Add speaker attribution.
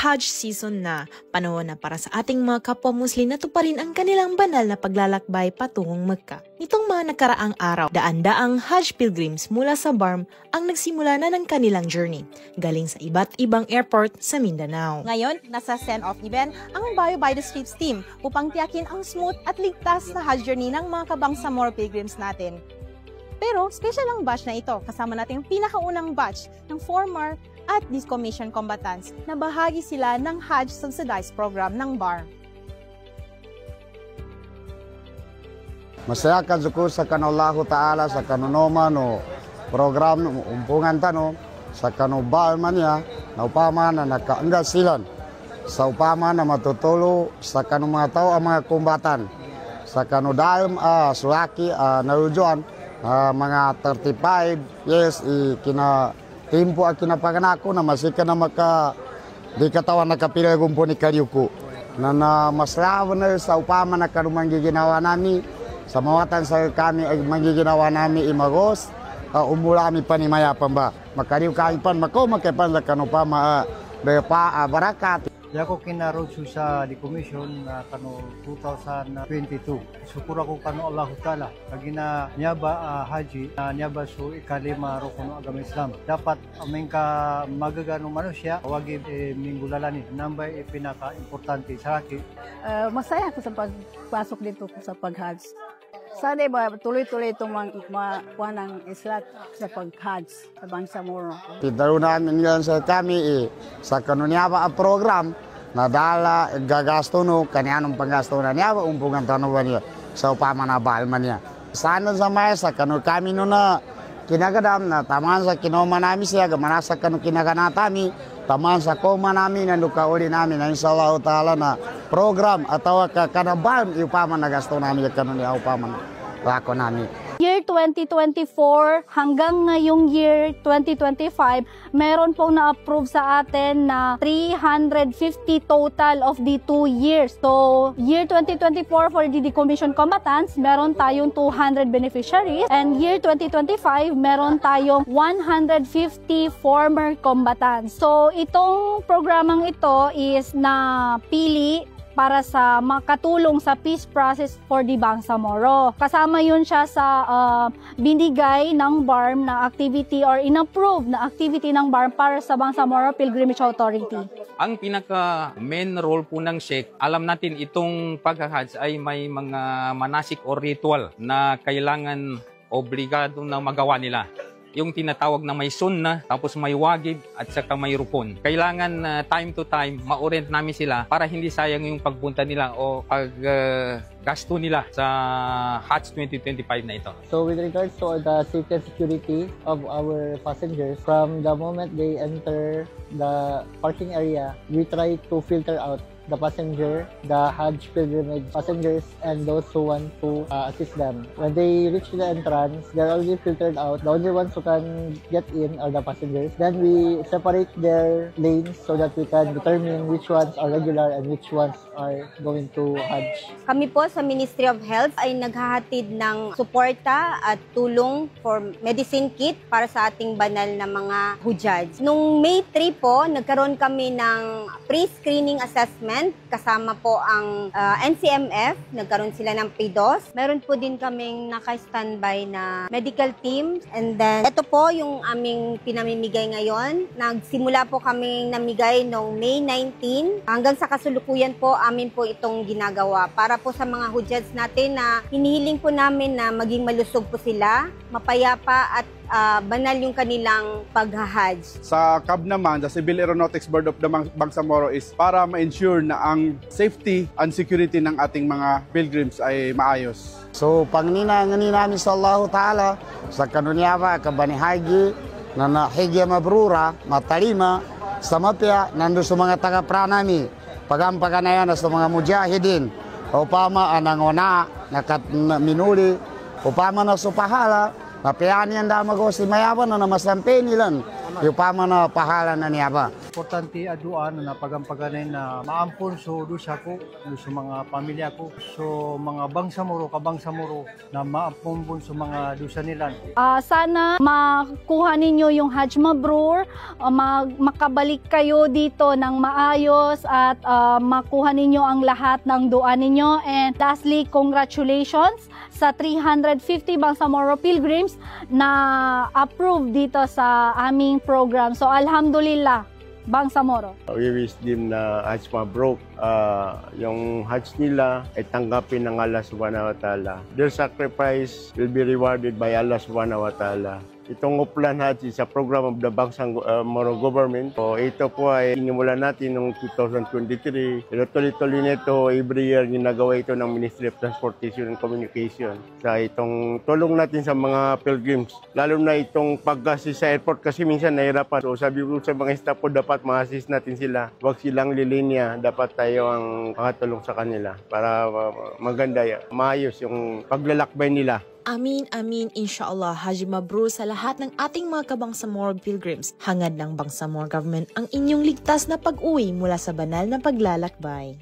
Speaker 1: Hajj season na, panahon na para sa ating mga kapwa Muslim na tuparin ang kanilang banal na paglalakbay patungong Mecca. Nitong mga nakaraang araw, daan-daang Hajj pilgrims mula sa BARM ang nagsimula na ng kanilang journey, galing sa iba't ibang airport sa Mindanao.
Speaker 2: Ngayon, nasa send-off event ang Bayo by the Streets team upang tiyakin ang smooth at ligtas na Hajj journey ng mga Kabangsamoro pilgrims natin. Pero special ang batch na ito, kasama natin ang pinakaunang batch ng former at decommissioned combatants na bahagi sila ng Hajj subsidized program ng BARM.
Speaker 3: Masaya ka sa kanallahu ta'ala sa kanunoma no program umpungan tano sa kanubal man niya na upama na nakaanggal silan sa upama na matutulo sa kanong mga tao ang mga kumbatan sa kanudalm sulaki narujuan mga 35 years kina timpo at kinapaganako na masika na di katawan nakapila gumpo ni Karyuko na maslawan na sa upama na kanumang giginawa nami sa mawatan sa kami ay magiginawa nami imagos umula mi panimaya pamba makariw kain pan mako makipan sa kanupama barakat.
Speaker 4: Ako kinaroad sa decommission na kano 2022. Sukura ko kano Allah Ta'ala. Kagina nyaba haji na nyaba so ikalima ro kuno agama Islam. Dapat aming ka magagano manusia wagib minggulalan ni nambay pinaka-importante sa akin.
Speaker 5: Masaya ako sa pagpasok dito sa pag-Hajj. Sana ba tuloy-tuloy itong mga ng islat sa pag-Hajj sa Bangsamoro.
Speaker 3: Tidaro namin yan sa kami sa kanunyaba ang program na dala gagasto no kanyanong panggasto na niya umpungan tanuban niya sa upama na balman niya. Sana sa mesa kanu kami no na kinagadam na taman sa kinoma namin siya gamanasa kanu kinaganatami taman sa koma namin na nukauli namin na inshallah ta'ala na program atau kanabal upama na gasto namin kanu niya upama na lako namin.
Speaker 5: Year 2024 hanggang ngayong year 2025, meron pong na-approve sa atin na 350 total of the 2 years. So, year 2024 for the decommissioned combatants, meron tayong 200 beneficiaries. And year 2025, meron tayong 150 former combatants. So, itong programang ito is napili para sa makatulong sa peace process for the Bangsamoro. Kasama yun siya sa binigay ng BARM na activity or inapprove na activity ng BARM para sa Bangsamoro Pilgrimage Authority.
Speaker 6: Ang pinaka-main role po ng Sheikh, alam natin itong pag-Hajj ay may mga manasik or ritual na kailangan obligado na magawa nila. Yung tinatawag na may sunna, tapos may wagib, at saka may rukun. Kailangan time to time, ma-orient namin sila para hindi sayang yung pagpunta nila o paggasto nila sa Hajj 2025 na ito.
Speaker 7: So with regards to the safety and security of our passengers, from the moment they enter the parking area, we try to filter out the passenger, the Hajj pilgrimage passengers, and those who want to assist them. When they reach the entrance, they're already filtered out. The only ones who can get in are the passengers. Then we separate their lanes so that we can determine which ones are regular and which ones are going to Hajj.
Speaker 8: Kami po sa Ministry of Health ay naghahatid ng suporta at tulong for medicine kit para sa ating banal na mga hujjaj. Nung May 3 po, nagkaroon kami ng pre-screening assessment. Kasama po ang NCMF, nagkaroon sila ng PDOS. Meron po din kaming naka-standby na medical team. And then, ito po yung aming pinamimigay ngayon. Nagsimula po kaming namigay noong May 19. Hanggang sa kasulukuyan po, amin po itong ginagawa. Para po sa mga hujjaj natin na hinihiling po namin na maging malusog po sila, mapayapa at banal yung kanilang pag-Hajj.
Speaker 9: Sa CAB naman, the Civil Aeronautics Board of the Bangsamoro is para ma-ensure na ang safety and security ng ating mga pilgrims ay maayos.
Speaker 3: So pangninangani namin sa Allah Ta'ala sa kanunyaba kabanihagi na nahigya mabrura matalima sa mapya nando sa mga taga-pranami pagampaganayan sa mga mujahidin upama anangona minuli upama na supahala mapiyan yan damago si mayawan na namasampe nilan Upama na pahala na niya ba.
Speaker 4: Importante aduan na pagampaganay na maampon so do sa ko, do sa mga pamilya ko, so mga bangsamoro, kabangsamoro na maampon sa mga dusa nila.
Speaker 5: Sana makuha ninyo yung Hajj Mabrur, makabalik kayo dito ng maayos at makuha ninyo ang lahat ng dua ninyo. And lastly, congratulations sa 350 Bangsamoro pilgrims na approve dito sa aming program. So alhamdulillah, Bangsamoro.
Speaker 10: We wish them na Hajj Mabrur. Yung Hajj nila ay tanggapin ng Allah Subhanahu wa Ta'ala. Their sacrifice will be rewarded by Allah Subhanahu wa Ta'ala. Itong Uplan Hajj is a program of the Bangsamoro government. So, ito po ay inimulan natin noong 2023. Pero tuloy-tuloy nito, every year ginagawa ito ng Ministry of Transportation and Communication. Sa itong tulong natin sa mga pilgrims, lalo na itong pag-assist sa airport kasi minsan nahirapan. So sabi ko sa mga staff po, dapat ma-assist natin sila. Huwag silang lilinya, dapat tayo ang makatulong sa kanila para maganda, maayos yung paglalakbay nila.
Speaker 1: Amin, amin, inshallah, Hajj Mabrur sa lahat ng ating mga kabangsamoro pilgrims. Hangad ng Bangsamoro government ang inyong ligtas na pag-uwi mula sa banal na paglalakbay.